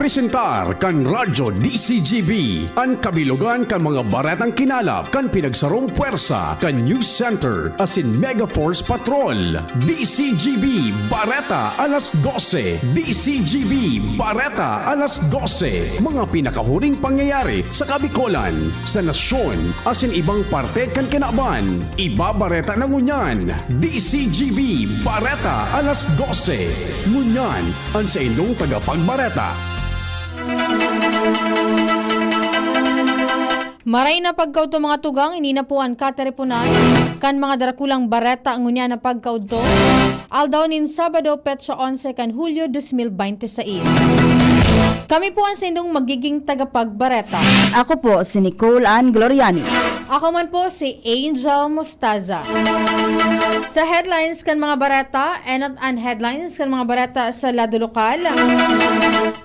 Presentar kan Radyo DCGB ang kabilugan kan mga baretang kinalap kan pinagsarong puwersa kan News Center asin Mega Force Patrol. DCGB Bareta alas 12. DCGB Bareta alas 12. Mga pinakahuring pangyayari sa Kabikolan, sa nasyon asin ibang parte kan kinaban. Iba Bareta na ngunyan. DCGB Bareta alas 12. Ngunyan ang sa inyong tagapagbareta. Maray na pagkaw to mga tugang, ininapuan ka tereponan, kan mga darakulang bareta ang ngunya na pagkaw to. Aldaw nin Sabado, Petsa 11 kan Hulyo 2026. Kami po ang sindong magiging tagapagbareta. Ako po si Nicole Ann Gloriani. Ako man po si Angel Mostaza. Sa headlines kan mga bareta, and headlines kan mga bareta sa lado lokal.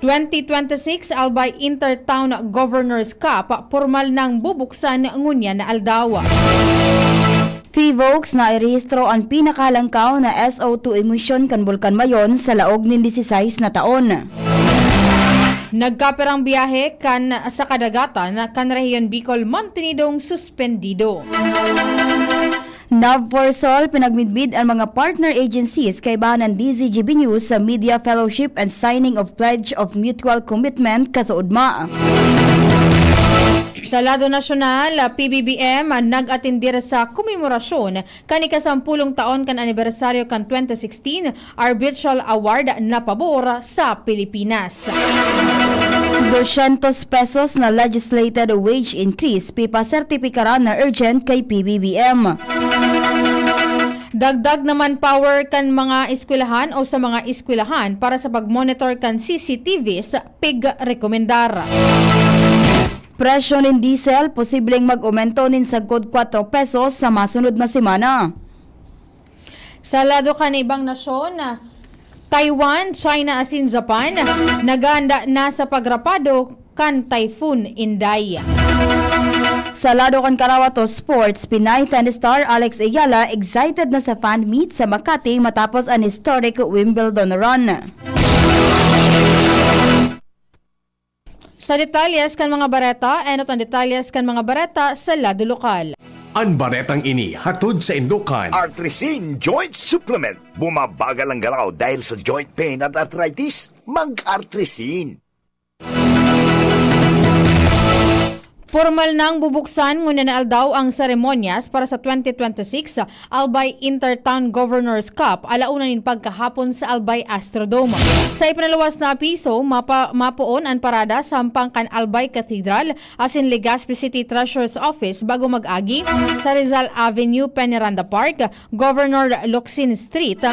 2026 Albay Intertown Governors Cup, formal nang bubuksan ngunya na aldawa. Fivox na irehistro ang pinakalangkaw na SO2 emission kan Bulkan Mayon sa laog nin 16 na taon. Nagkaperang biyahe kan sa kadagatan kan Rehiyon Bicol mantinidong suspendido. Navforsol pinagmidbid ang mga partner agencies kay bahanan DZGB News sa Media Fellowship and signing of Pledge of Mutual Commitment kasuudma. Sa lado nasyonal, PBBM nag-atindir sa komemorasyon kan ika-10 taon kan anibersaryo kan 2016 Arbitral Award na pabor sa Pilipinas. 200 pesos na legislated wage increase pipa-sertipikaran na urgent kay PBBM. Dagdag naman power kan mga eskwelahan o sa mga eskwelahan para sa pag-monitor kan CCTVs pig-rekomendar. Presyo nin diesel posibleng mag-aumento nin sagkod 4 pesos sa masunod na semana. Sa lado kan ibang nasyon, Taiwan, China asin Japan naganda na sa pagrapado kan Typhoon Inday. Sa lado kan Karawato Sports, Pinay tennis star Alex Ayala excited na sa fan meet sa Makati matapos ang historic Wimbledon run. Sa detalyes kan mga bareta, ang detalyes kan mga bareta sa lado lokal. Ang baretang ini hatod sa Indukan. Artrisin Joint Supplement. Bumabagal ang galaw dahil sa joint pain at arthritis. Mag-Artrisin. Formal nang bubuksan muna na aldaw ang seremonyas para sa 2026 Albay Intertown Governors Cup alauna nin pagkahapon sa Albay Astrodome. Sa ipinalawas na piso, mapuon ang parada sa Hampangkan Albay Cathedral asin Legazpi City Treasurer's Office bago mag-agi sa Rizal Avenue, Peniranda Park, Governor Locsin Street,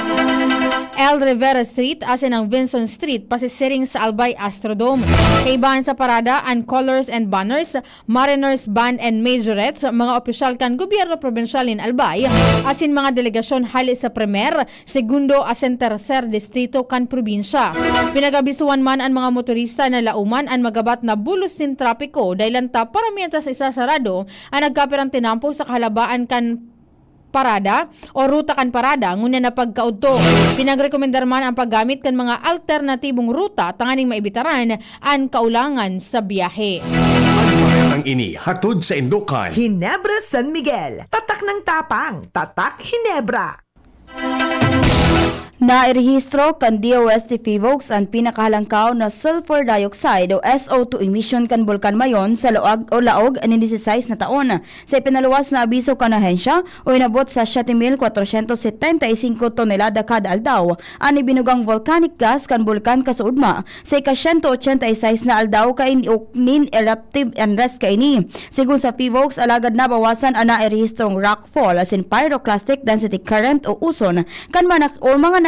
El Rivera Street asin ang Vinson Street pasisiring sa Albay Astrodome. Kaibahan sa parada ang colors and banners, Mariners Band and Majorettes, mga opisyal kan gobyerno probensyal in Albay, asin mga delegasyon hali sa Primer, Segundo asin Tercer Distrito kan probinsya. Pinagabisuan man ang mga motorista na lauman ang magabat na bulos sin trapiko dahil lanta paramihan sa isasarado ang nagkapirang tinampo sa kahalabaan kan parada o ruta kan parada ngunya na pagkaudto. Pinagrekomendar man ang paggamit kan mga alternatibong ruta tanganing maibitaran ang kaulangan sa biyahe. Ang ini hatod sa Indukan. Ginebra San Miguel. Tatak ng tapang. Tatak Ginebra. Nairehistro kan DOST Fivox ang pinakahalangkaw na sulfur dioxide o SO2 emission kan Bulkan Mayon sa laog ni 16 na taon. Sa ipinaluwas na abiso kan ahensya o inabot sa 7,475 tonelada kada aldaw ang ibinugang volcanic gas kan Bulkan kasuudma sa ika-186 na aldaw kain nin eruptive unrest kaini. Sigun sa Fivox, alagad na bawasan ang nairehistrong rockfall asin pyroclastic density current o uson kan mga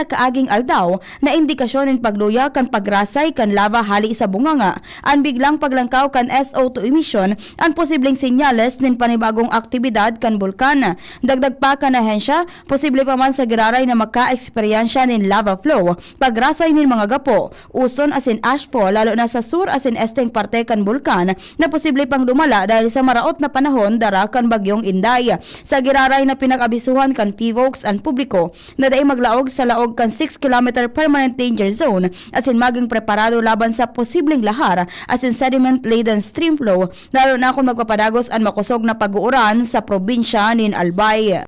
kaaging aldaw na indikasyon ng pagluya kan pagrasay kan lava hali sa bunganga. Ang biglang paglangkaw kan SO2 emission ang posibleng senyales ng panibagong aktibidad kan bulkan. Dagdag pa kan ahensya, posible pa man sa giraray na maka-eksperyensya ng lava flow, pagrasay ng mga gapo, uson asin ashfall lalo na sa sur asin esteng parte kan bulkan na posible pang dumala dahil sa maraot na panahon dara kan bagyong Inday. Sa giraray na pinag-abisuhan kan Fivox ang publiko na daay maglaog sa laog ug kan 6 kilometer permanent danger zone asin maging preparado laban sa posibleng lahar asin sediment-laden stream flow lalo na kung magpapadagos ang makusog na pag-uuran sa probinsya nin Albay.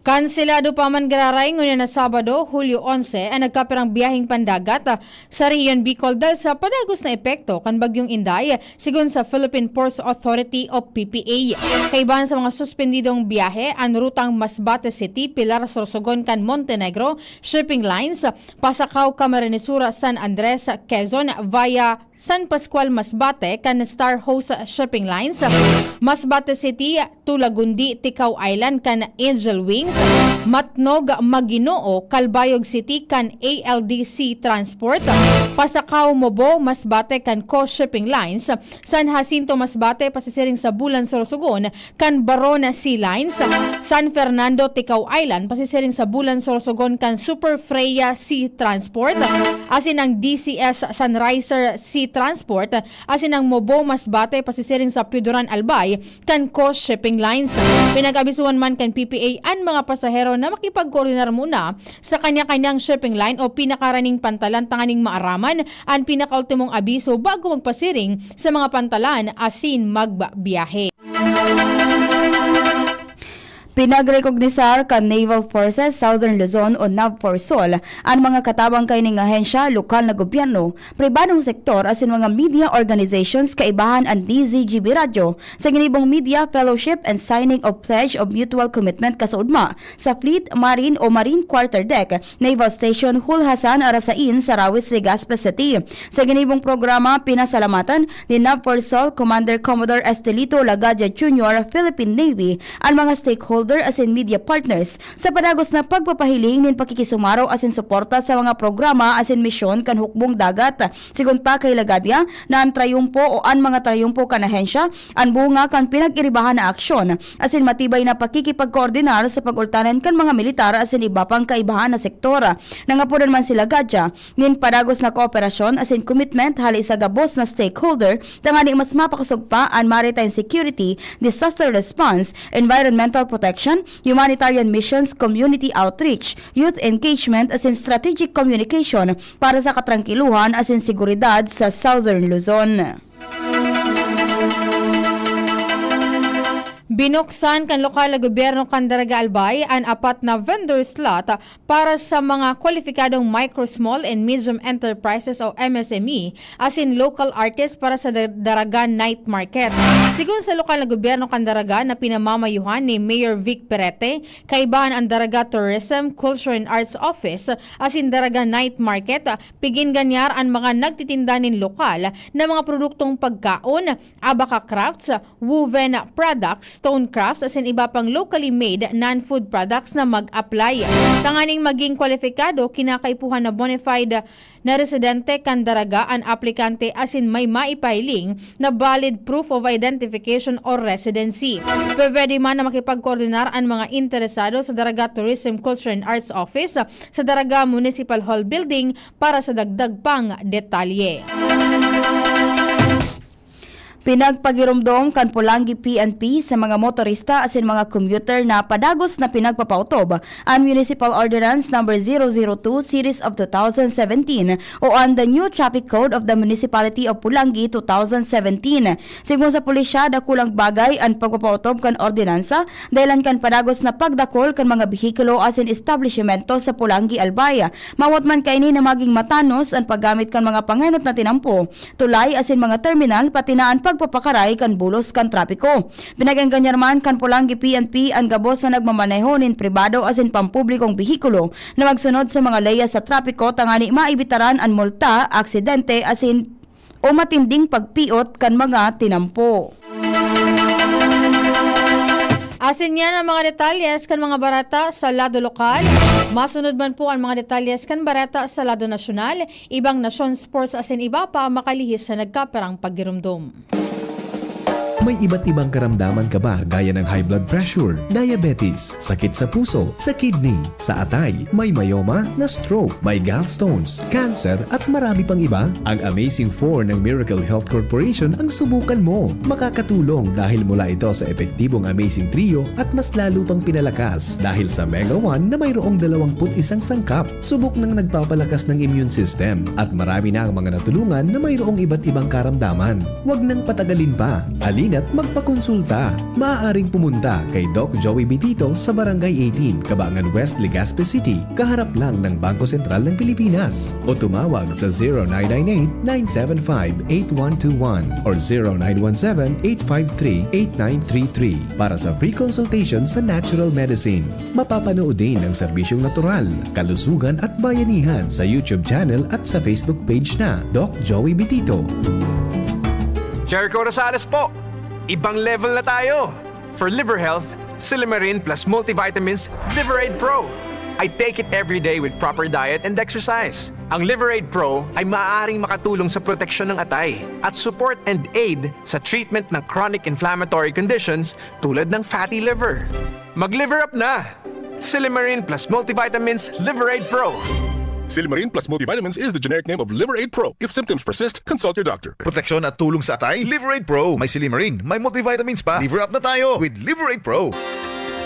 Kanselado pa man gararay ngunya na Sabado, Hulyo 11, ang nagkapirang biyaheng pandagat sa Rehiyon Bicol dahil sa padagos na epekto kan bagyong Inday sigon sa Philippine Ports Authority o PPA. Kaibahan sa mga suspendidong biyahe, ang rutang Masbate City, Pilar, Sorsogon kan Montenegro, shipping lines, Pasakaw, Camarines-Sur, San Andres, Quezon via San Pascual, Masbate kan Star Host shipping lines, Masbate City, Tulagundi, Tikaw Island kan Angel Wings, Matnog, Maginoo, Calbayog City kan ALDC Transport, Pasakaw, Mobo, Masbate kan Co Shipping Lines, San Jacinto, Masbate, pasisiring sa Bulan, Sorsogon kan Barona Sea Lines, San Fernando, Tikaw Island, pasisiring sa Bulan, Sorsogon kan Super Freya Sea Transport, asin ang DCS Sunriser Sea Transport, asin ang Mobo, Masbate, pasisiring sa Piduran, Albay kan Co Shipping Lines. Pinag-abisuan man kan PPA ang mga pasahero na makipag-koordinar muna sa kanya-kanyang shipping line o pinakaraning pantalan tanganing maaraman ang pinakaultimong abiso bago magpasiring sa mga pantalan asin magbiyahe. Pinagrekognisar kan Naval Forces Southern Luzon o NAVFORSOL ang mga katabang kaining ahensya, lokal na gobyerno, pribadong sektor asin mga media organizations kaibahan ang DZGB Radio sa ginibong media fellowship and signing of pledge of mutual commitment kasaudma sa Fleet, Marine o Marine Quarterdeck Naval Station Hulhasan Arasain sa Rawis, Legazpi City. Sa ginibong programa, pinasalamatan ni NAVFORSOL Commander Commodore Estelito Lagadia Jr. Philippine Navy ang mga stakeholders asin media partners sa padagos na pagpapahiling nin pakikisumaraw asin suporta sa mga programa asin misyon kan hukbong dagat. Sigon pa kay Lagadia na ang trayumpo o ang mga trayumpo kan ahensya ang bunga kan pinag-iribahan na aksyon asin matibay na pakikipagkoordinar sa pag-ultanan kan mga militar asin iba pang kaibahan na sektor. Nangapunan man si Lagadia nin padagos na kooperasyon asin commitment hali sa gabos na stakeholder tangani mas mapakusog pa ang maritime security, disaster response, environmental protection, humanitarian missions, community outreach, youth engagement asin strategic communication para sa katrangkiluhan asin seguridad sa Southern Luzon. Binuksan kan lokal na gobyerno kan Daraga Albay ang 4 na vendor slot para sa mga kwalipikadong micro, small and medium enterprises o MSME asin local artists para sa Daraga Night Market. Sigun sa lokal na gobyerno kan Daraga na pinamamayuhan ni Mayor Vic Perete, kaibahan ang Daraga Tourism, Culture and Arts Office asin Daraga Night Market, pigin ganyar ang mga nagtitindanin lokal na mga produktong pagkaon, abaka crafts, woven products, stone crafts asin iba pang locally made non-food products na mag-apply. Tanganing maging kwalifikado kinakaipuhan na bona fide na residente kan Daraga ang aplikante asin may maipahiling na valid proof of identification or residency. Pwede man na makipag-koordinar ang mga interesado sa Daraga Tourism, Culture and Arts Office sa Daraga Municipal Hall Building para sa dagdag pang detalye. Pinagpagirumdom kan Pulangi PNP sa mga motorista asin mga commuter na padagos na pinagpapautob ang Municipal Ordinance No. 002 Series of 2017 o ang the New Traffic Code of the Municipality of Pulangi 2017. Sigun sa pulisya, dakulang bagay ang pagpapautob kan ordinansa dahilan kan padagos na pagdakol kan mga bihikulo asin establishmento sa Pulangi, Albay. Mawat man kaini na maging matanos ang paggamit kan mga pangenot na tinampo, tulay asin mga terminal pati na ang pagpapakaray kan bulos kan trapiko. Pinagangganyan man kan Pulangi PNP ang gabos na nagmamaneho nin pribado asin pampublikong bihikulo na magsunod sa mga leya sa trapiko tangani maibitaran ang multa, aksidente asin o matinding pagpiot kan mga tinampo. Asin yan ang mga detalyes kan mga barata sa lado lokal. Masunod man po ang mga detalyes kan barata sa lado nasyonal, ibang nasyon sports asin iba pa makalihis sa nagkaperang paggirumdom. May iba't ibang karamdaman ka ba gaya ng high blood pressure, diabetes, sakit sa puso, sa kidney, sa atay, may myoma, na stroke, may gallstones, cancer at marami pang iba? Ang Amazing 4 ng Miracle Health Corporation ang subukan mo. Makakatulong dahil mula ito sa epektibong Amazing Trio at mas lalo pang pinalakas dahil sa Mega 1 na mayroong 21 sangkap. Subok ng nagpapalakas ng immune system at marami na ang mga natulungan na mayroong iba't ibang karamdaman. Huwag nang patagalin pa. Halina't magpakonsulta. Maaaring pumunta kay Doc Joey Bitito sa Barangay 18, Cabangan West, Legazpi City, kaharap lang ng Bangko Sentral ng Pilipinas. O tumawag sa 0998-975-8121 or 0917-853-8933 para sa free consultation sa natural medicine. Mapapanood din ang serbisyong natural, kalusugan at bayanihan sa YouTube channel at sa Facebook page na Doc Joey Bitito. Jericho Rosales po! Ibang level na tayo! For liver health, Silimarin plus multivitamins Liverade Pro. I take it every day with proper diet and exercise. Ang Liverade Pro ay maaaring makatulong sa proteksyon ng atay at support and aid sa treatment ng chronic inflammatory conditions tulad ng fatty liver. Mag-liver up na! Silimarin plus multivitamins Liverade Pro. Silimarin plus multivitamins is the generic name of Liverade Pro. If symptoms persist, consult your doctor. Proteksyon at tulong sa atay, Liverade Pro. May Silimarin, may multivitamins pa. Liver up na tayo with Liverade Pro.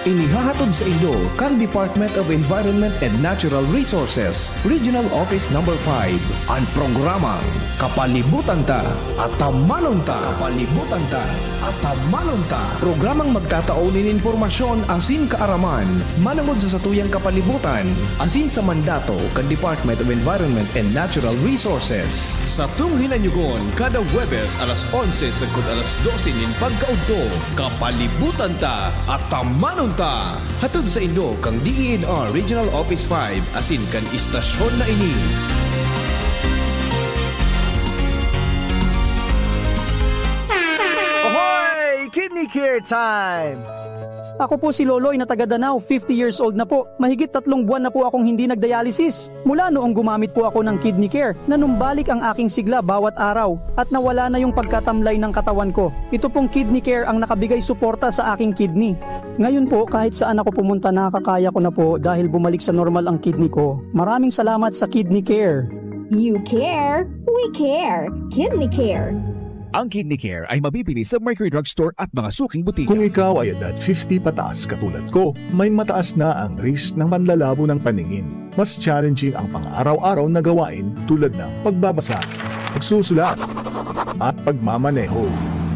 Inihahatod sa inyo kang Department of Environment and Natural Resources, Regional Office No. 5, ang programang Kapalibutan Ta at Tamanon Ta. Kapalibutan Ta at Tamanon Ta. Programang magtataon ng impormasyon asin kaaraman, manangod sa satuyang kapalibutan, asin sa mandato kan Department of Environment and Natural Resources. Sa tunghinanyugon, kada Huwebes alas 11 sagkod alas 12 nin pagkaudto, Kapalibutan Ta at Tamanon Ta. Hatod sa inyo kang DENR Regional Office 5 asin kan istasyon na ini. Ahoy! Kidney Care time! Ako po si Loloy na taga Danao, 50 years old na po. Mahigit 3 buwan na po akong hindi nagdialysis. Mula noong gumamit po ako ng Kidney Care, nanumbalik ang aking sigla bawat araw at nawala na yung pagkatamlay ng katawan ko. Ito pong Kidney Care ang nakabigay suporta sa aking kidney. Ngayon po, kahit saan ako pumunta, nakakaya ko na po dahil bumalik sa normal ang kidney ko. Maraming salamat sa Kidney Care. You care, we care. Kidney Care. Ang Kidney Care ay mabibili sa Mercury Drugstore at mga suking butika. Kung ikaw ay edad 50 pataas katulad ko, may mataas na ang risk ng panlalabo ng paningin. Mas challenging ang pang-araw-araw na gawain tulad ng pagbabasa, pagsusulat, at pagmamaneho.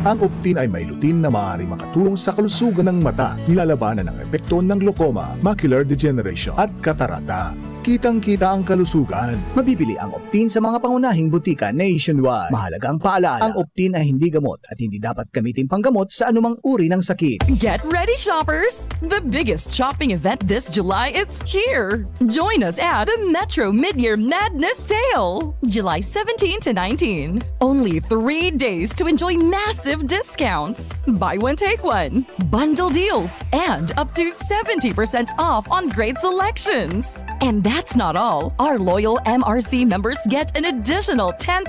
Ang Optin ay may lutin na maaaring makatulong sa kalusugan ng mata, nilalabanan ng epekto ng glaucoma, macular degeneration at katarata. Kitang-kita ang kalusugan. Mabibili ang Optin sa mga pangunahing butika nationwide. Mahalaga ang paalala, ang Optin ay hindi gamot at hindi dapat gamitin panggamot sa anumang uri ng sakit. Get ready, shoppers! The biggest shopping event this July is here. Join us at the Metro Midyear Madness Sale, July 17 to 19. Only 3 days to enjoy massive discounts. Buy one, take one. Bundle deals and up to 70% off on great selections. And that's not all. Our loyal MRC members get an additional 10%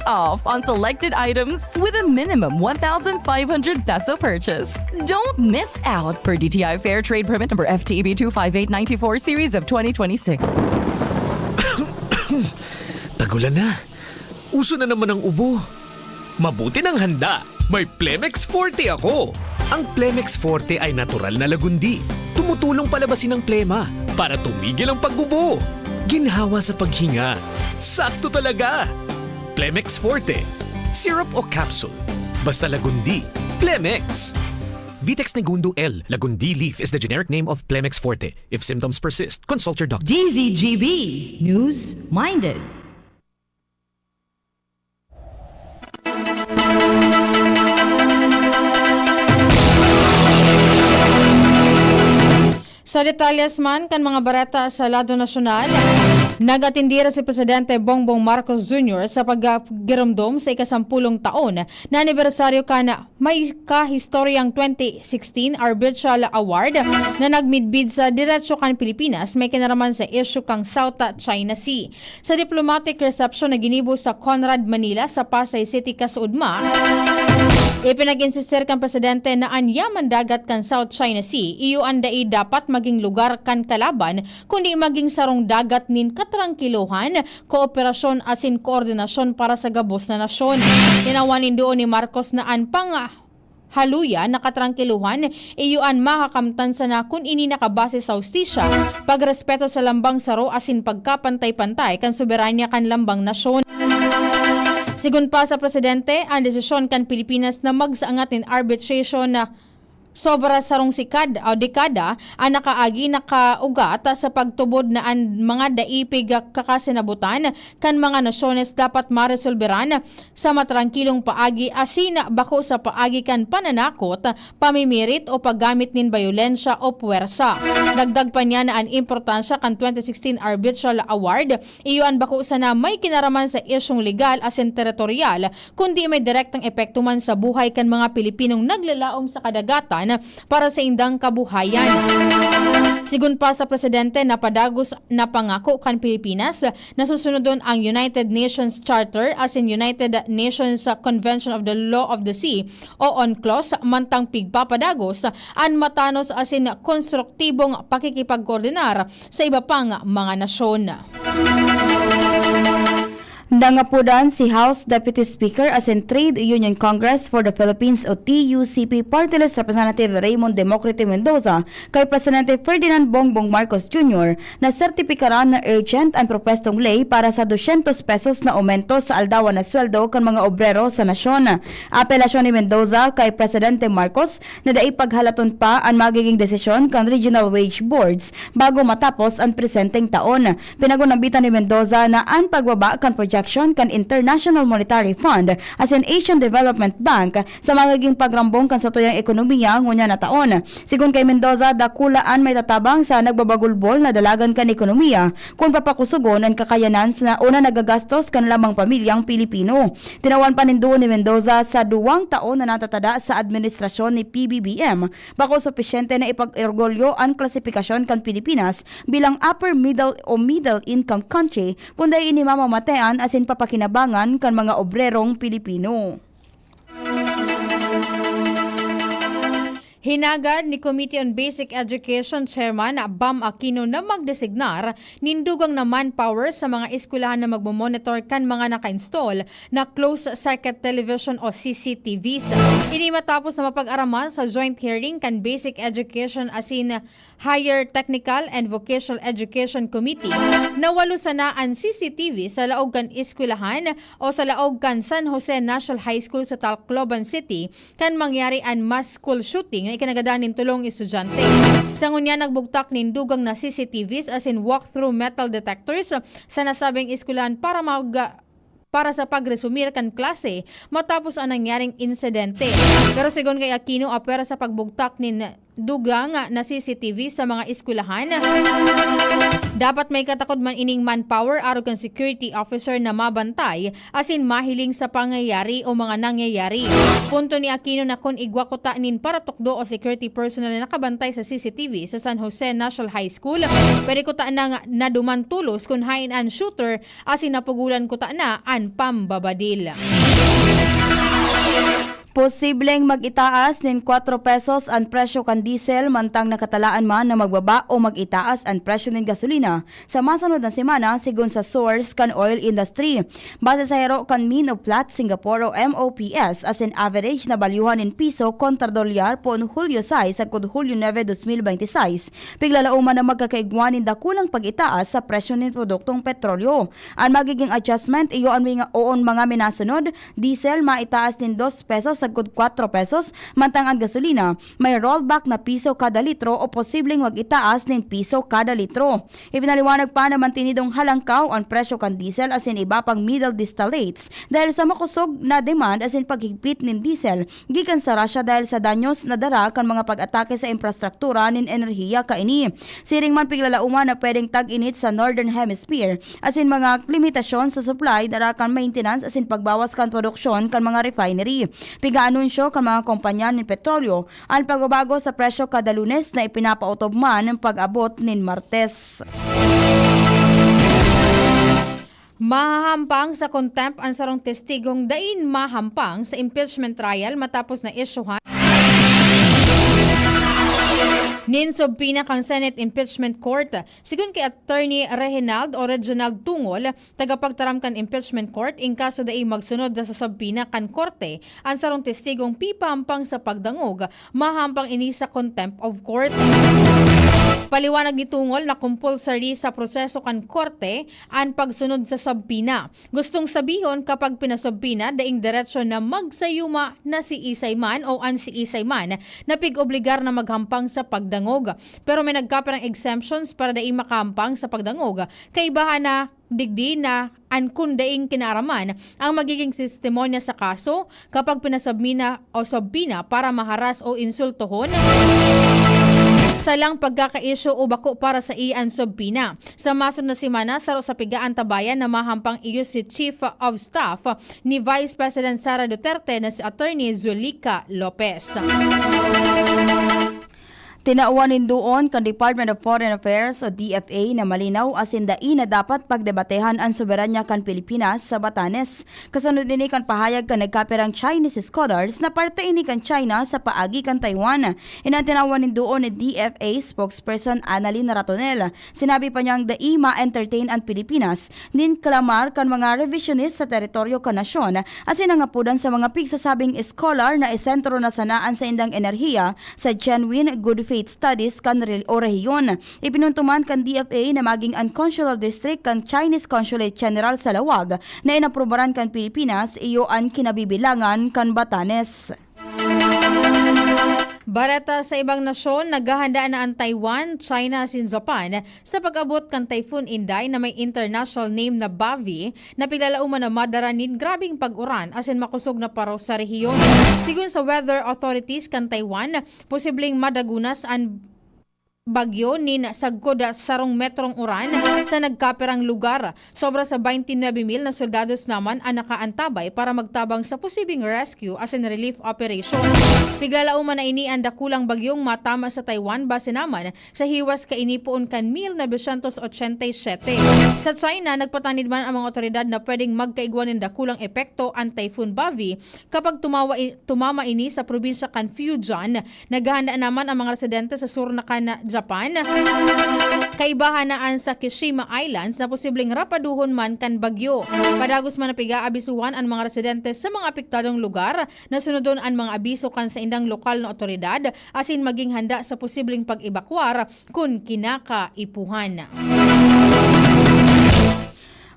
off on selected items with a minimum 1,500 peso purchase. Don't miss out per DTI Fair Trade Permit number FTEB 25894 series of 2026. Tagulan na. Uso na naman ang ubo. Mabuti ng handa. May Plemex Forte ako. Ang Plemex Forte ay natural na lagundi. Tumutulong palabasin ang plema para tumigil ang pag-ubo. Ginhawa sa paghinga. Sakto talaga. Plemex Forte. Syrup o capsule. Basta lagundi. Plemex. Vitex Negundo L. Lagundi leaf is the generic name of Plemex Forte. If symptoms persist, consult your doctor. DZGB News Minded. Sa detalyes man kan mga barata sa lado nasyonal, nagatindira si Presidente Bongbong Marcos Jr. sa paggiramdom sa ikasampulong taon na anibersaryo kana may kahistoryang 2016 Arbitral Award na nagmidbid sa diretsyo kan Pilipinas may kinaraman sa issue kang South China Sea. Sa diplomatic reception na ginibo sa Conrad Manila sa Pasay City, Kasudma, Ipinag-insister kan presidente na anyaman dagat kan South China Sea, iyo andai dapat maging lugar kan kalaban, kundi maging sarong dagat nin katrangkiluhan, kooperasyon asin koordinasyon para sa gabos na nasyon. Tinawanin doon ni Marcos na anpang haluya nakatrangkiluhan, iyuan makakamtan sa na kung ini nakabase sa hustisya, pagrespeto sa lambang saro asin pagkapantay-pantay kan soberanya kan lambang nasyon. Sigun pa sa presidente, ang desisyon kan Pilipinas na magsaangat in arbitration na sobra sarong dekada ang nakaagi nakaugat sa pagtubod na ang mga daipig kakasinabutan kan mga nasyones dapat maresolberan sa matrangkilong paagi asin bako sa paagi kan pananakot, pamimirit o paggamit nin bayolensya o puwersa. Dagdag pa niya na ang importansya kan 2016 Arbitral Award, iyon bako sa na may kinaraman sa isyong legal asin teritorial, kundi may direktang epekto man sa buhay kan mga Pilipinong naglalaom sa kadagatan para sa indang kabuhayan. Sigun pa sa presidente, napadagos na pangako kan Pilipinas na susunodon ang United Nations Charter as in United Nations Convention of the Law of the Sea o UNCLOS, mantang pigpapadagos an matanos as in konstruktibong pakikipagkoordinar sa iba pang mga nasyon. Nangapudan si House Deputy Speaker as in Trade Union Congress for the Philippines o TUCP Party List Representative Raymond Democrito Mendoza kay Presidente Ferdinand Bongbong Marcos Jr. na sertipikaran na urgent ang propestong ley para sa 200 pesos na aumento sa aldawan na sweldo kan mga obrero sa nasyon. Apelasyon ni Mendoza kay Presidente Marcos na daipaghalatun pa ang magiging desisyon kan regional wage boards bago matapos ang presenteng taon. Pinagunambitan ni Mendoza na ang pagbaba kan projection kan International Monetary Fund as in Asian Development Bank sa magiging pagrambong kan sa tuyang ekonomiya ngunya na taon. Sigun kay Mendoza, dakulaan may tatabang sa nagbabagulbol na dalagan kan ekonomiya kung papakusugon ang kakayanan sa una nagagastos kan lamang pamilyang Pilipino. Tinawan pa ninduo ni Mendoza sa 2 taon na natatada sa administrasyon ni PBBM bako supisyente na ipag-ergolyo ang klasifikasyon kan Pilipinas bilang upper middle o middle income country kundi ini mamamatean asin papakinabangan kan mga obrerong Pilipino. Hinagad ni Committee on Basic Education Chairman Bam Aquino na magdesignar nindugang na manpower sa mga eskwelahan na magmomonitor kan mga naka-install na closed-circuit television o CCTVs. Ini matapos na mapag-araman sa joint hearing kan Basic Education as in Higher Technical and Vocational Education Committee na walo sana ang CCTV sa laog kan eskwelahan o sa laog kan San Jose National High School sa Tacloban City kan mangyari ang mass school shooting na ikinagadanin tulong estudyante. Sa ngunya nagbugtak nindugang na CCTVs as in walk-through metal detectors sa nasabing eskwelahan para sa pagresumir kan klase matapos ang nangyaring insidente. Pero sigon kay Aquino, apera sa pagbugtak nin dugang na CCTV sa mga eskwelahan, dapat may katakod man ining manpower aro kan security officer na mabantay asin mahiling sa pangyayari o mga nangyayari. Punto ni Aquino na kung igwakuta nin para tukdo o security personnel na nakabantay sa CCTV sa San Jose National High School, pwede kuta na naduman tulos kung hain an shooter asin napugulan kuta na an pambabadil. Posibleng mag-itaas nin 4 pesos ang presyo kan diesel mantang nakatalaan man na magbaba o mag-itaas ang presyo nin gasolina sa masunod na semana sigun sa source kan oil industry. Base sa hero kan Mean of Platts Singapore o MOPS as in average na balyuhan in piso kontra dolyar po Hulyo 6 sa Hulyo 9, 2026. Piglalauman na magkakaigwan nin dakulang pag-itaas sa presyo nin produktong petrolyo. Ang magiging adjustment iyo ang mga minasunod, diesel maitaas nin 2 pesos sa 4 pesos, mantang ang gasolina may rollback na piso kada litro o posibleng mag-itaas ng piso kada litro. Ipinaliwanag pa na mantinidong halangkaw ang presyo kan diesel as in iba pang middle distillates dahil sa makusog na demand as in paghigpit ng diesel gikan sa Russia dahil sa danyos na dara kan mga pag-atake sa infrastruktura nin enerhiya kaini. Siring man piglalauman na pwedeng tag-init sa Northern Hemisphere as in mga limitasyon sa supply dara kan maintenance as in pagbawas kan produksyon kan mga refinery. Piga-anunsyo kan mga kumpanya ng petrolyo ang pagbabago sa presyo kada Lunes na ipinapautob man ng pag-abot nin Martes. Mahahampang sa contempt ang sarong testigong dain mahampang sa impeachment trial matapos na isyuhan ninsob pinakang Senate Impeachment Court. Sigun kay Attorney Reginald o Reginald Tungol, tagapagtaram kan Impeachment Court, in kaso dahi magsunod sa subpina kan korte, ang sarong testigong pipahampang sa pagdangog, mahampang ini sa contempt of court. Paliwanag ni Tungol na compulsory sa proseso kan korte ang pagsunod sa subpina. Gustong sabihon kapag pinasubpina daing diretsyo na magsayuma na si Isayman o an si Isayman na pig-obligar na maghampang sa pagdangog. Pero may nagkaperang exemptions para daing makahampang sa pagdangog. Kaibahan na digdi na ankun daing kinaraman ang magiging testimonya sa kaso kapag pinasubmina o subpina para maharas o insultohon sa lang pagkaka-issue o bako para sa iyan subpina. Sa masod na simana, saro sa pigaan tabayan na mahampang iyo si Chief of Staff ni Vice President Sara Duterte na si Attorney Zulica Lopez. Tinauwanin doon kan Department of Foreign Affairs o DFA na malinaw asin dai na dapat pagdebatehan ang soberanya kan Pilipinas sa Batanes. Kasunod din kan pahayag kan nagkaperang Chinese scholars na parte ini kan China sa paagi kan Taiwan. Inatinawanin doon ni DFA spokesperson Annalyn Ratonel. Sinabi pa niyang dai ma-entertain ang Pilipinas nin klamar kan mga revisionist sa teritoryo kan nasyon asin nangapudan sa mga pigsasabing scholar na isentro na sanaan sa indang enerhiya sa genuine good faith studies kan o rehiyon. Ipinuntuman kan DFA na maging unconsular district kan Chinese Consulate General sa Lawag na inaprobaran kan Pilipinas iyo ang kinabibilangan kan Batanes. Barata sa ibang nasyon, naghahanda na ang Taiwan, China, sin Japan sa pag-abot kan Typhoon Inday na may international name na Bavi na piglalauman na madaranin grabing pag-uran asin makusog na paro sa rehiyon. Sigun sa weather authorities kan Taiwan, posibleng madagunas ang bagyo nin sagkod sarong metrong uran sa nagkaperang lugar. Sobra sa 29,000 na soldados naman ang nakaantabay para magtabang sa posibleng rescue as in relief operation. Piglalauman na ini ang dakulang bagyong matama sa Taiwan base naman sa hiwas kainipoon kan 1987. Sa China, nagpatanid man ang mga otoridad na pwedeng magkaigwan ng dakulang epekto ang Typhoon Bavi kapag tumama ini sa probinsya kan Fujian. Naghahanda naman ang mga residente sa sur na kan Japan. Kaibahanaan sa Kishima Islands na posibleng rapaduhon man kan bagyo. Padagos man na piga-abisuhan ang mga residente sa mga apektadong lugar na sunodon ang mga abiso kan sa indang lokal na otoridad asin maging handa sa posibleng pag-ebakwar kung kinakaipuhan.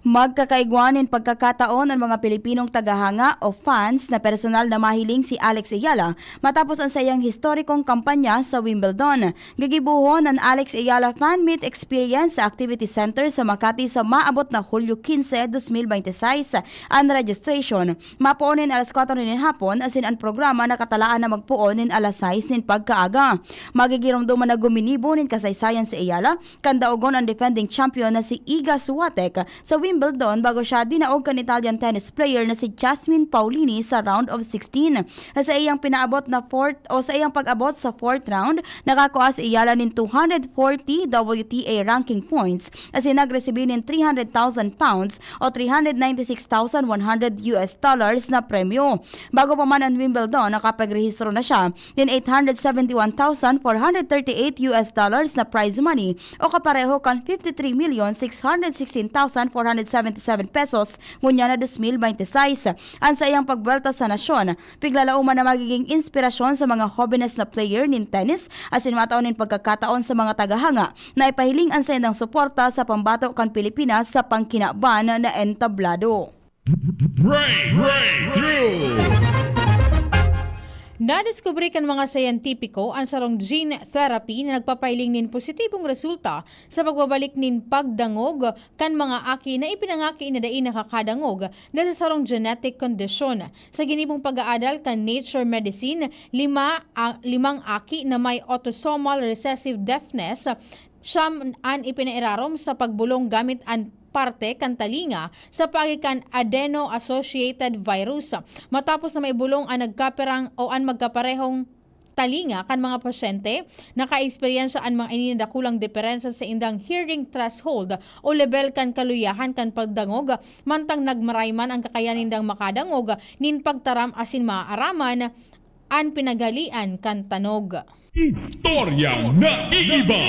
Magkakaigwanin pagkakataon ang mga Pilipinong tagahanga o fans na personal na mahiling si Alex Ayala matapos ang sayang historikong kampanya sa Wimbledon. Gigibuhon ang Alex Ayala Fan Meet Experience sa Activity Center sa Makati sa maabot na Hulyo 15, 2026 ang registration. Mapoonin alas 4 nin hapon asin ang programa nakatalaan na magpoonin alas 6 nin pagkaaga. Magigiromduman na guminibo nin kasaysayan si Ayala kandaogon ang defending champion na si Iga Swiatek sa Wimbledon bago siya dinaog kan Italian tennis player na si Jasmine Paolini sa round of 16. Sa iyang pinaabot na sa iyang pag-abot sa fourth round, nakakuha si Ayala nin 240 WTA ranking points as nagresibin nin 300,000 pounds o $396,100 na premyo. Bago pa man ang Wimbledon, nakapagrehistro na siya nin $871,438 na prize money o kapareho kan 53,616,477 pesos ngunya na 2026. Ang sa iyang pagbuelta sa nasyon, piglalauman na magiging inspirasyon sa mga hobbiness na player nin tennis asin mataon nin pagkakataon sa mga tagahanga na ipahiling ang sa indang suporta sa pambato kan Pilipinas sa pangkinaban na entablado. Breakthrough! Nadiskubre kan mga sayantipiko ang sarong gene therapy na nagpapahiling nin positibong resulta sa pagbabalik nin pagdangog kan mga aki na ipinangaki na dai nakakadangog dahil sa sarong genetic condition. Sa ginibong pag-aadal kan Nature Medicine, limang aki na may autosomal recessive deafness siyam an ipinairarom sa pagbulong gamit ang parte kan talinga sa pagikan adeno-associated virus. Matapos na may bulong ang nagkaperang o ang magkaparehong talinga kan mga pasyente naka-eksperyensya an mga inindakulang diferensya sa indang hearing threshold o level kan kaluyahan kan pagdangog mantang nagmarayman ang kakayanin dang makadangog nin pagtaram asin maaaraman an pinagalian kan tanog. Istorya na iiba.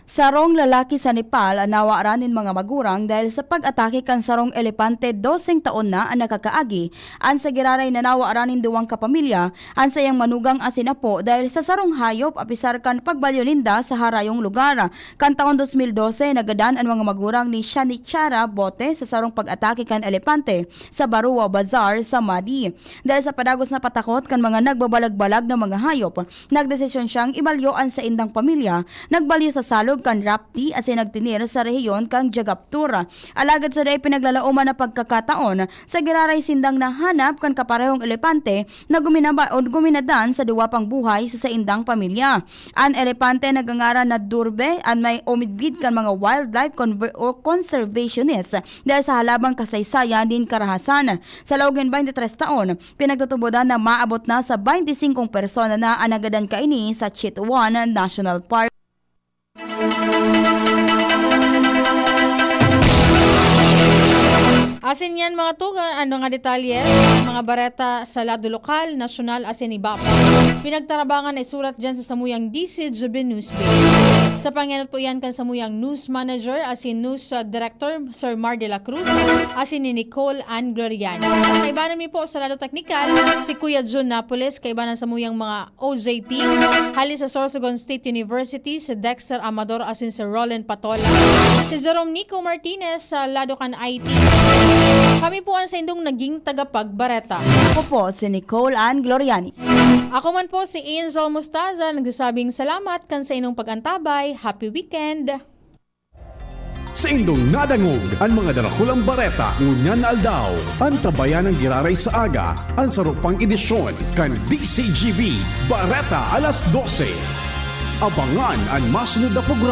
Sarong lalaki sa Nepal nawaranin mga magurang dahil sa pag-atake kan sarong elepante 12 taon na ang nakakaagi. An sa giraray na nawaranin duwang kapamilya, an sayang manugang asinapo dahil sa sarong hayop apisar kan pagbalyoninda sa harayong lugar. Kan taon 2012, nagadan ang mga magurang ni Shanichara Bote sa sarong pag-atake kan elepante sa Barua Bazaar sa Madi. Dahil sa padagos na patakot kan mga nagbabalag-balag na mga hayop, nagdesisyon siyang ibalyoan sa indang pamilya, nagbalyo sa salog kan Rapti asin nagtinir sa rehiyon kang Jagaptura. Alagad sa day pinaglalauman na pagkakataon sa giraray sindang nahanap kan kaparehong elepante na guminadan sa duwa pang buhay sa indang pamilya. An elepante nagangaran na Durbe an may omidgid kan mga wildlife conservationist dahil sa halabang kasaysayan din karahasan. Sa loob ng 23 taon, pinagtutubodan na maabot na sa 25 persona na anagadan kaini sa Chitwan National Park. Asin yan mga tugan, ano nga detalye, mga bareta sa lado lokal, nasyonal, asin iba pa. Pinagtarabangan ay surat dyan sa samuyang DCGB News Page. Sa pangyayat po yan kan samuyang news manager, asin news director, Sir Mar de la Cruz, asin ni Nicole Ann Gloriani. Kaibanan mi po sa lado teknikal, si Kuya Jun Napoles, kaibanan samuyang mga OJT, hali sa Sorsogon State University, si Dexter Amador, asin si Roland Patola, si Jerome Nico Martinez sa lado kan IT. Kami po ang sa indong naging tagapagbareta. Ako po si Nicole Ann Gloriani. Ako man po si Angel Mustaza, nagsasabing salamat kan sa inyong pag-antabay. Happy weekend! Sa indong nadangog ang mga darakulang bareta ngunyan na aldaw. Ang tabayan ng giraray sa aga, ang sarupang edisyon kan DCGB Bareta alas 12. Abangan ang masunod na programa.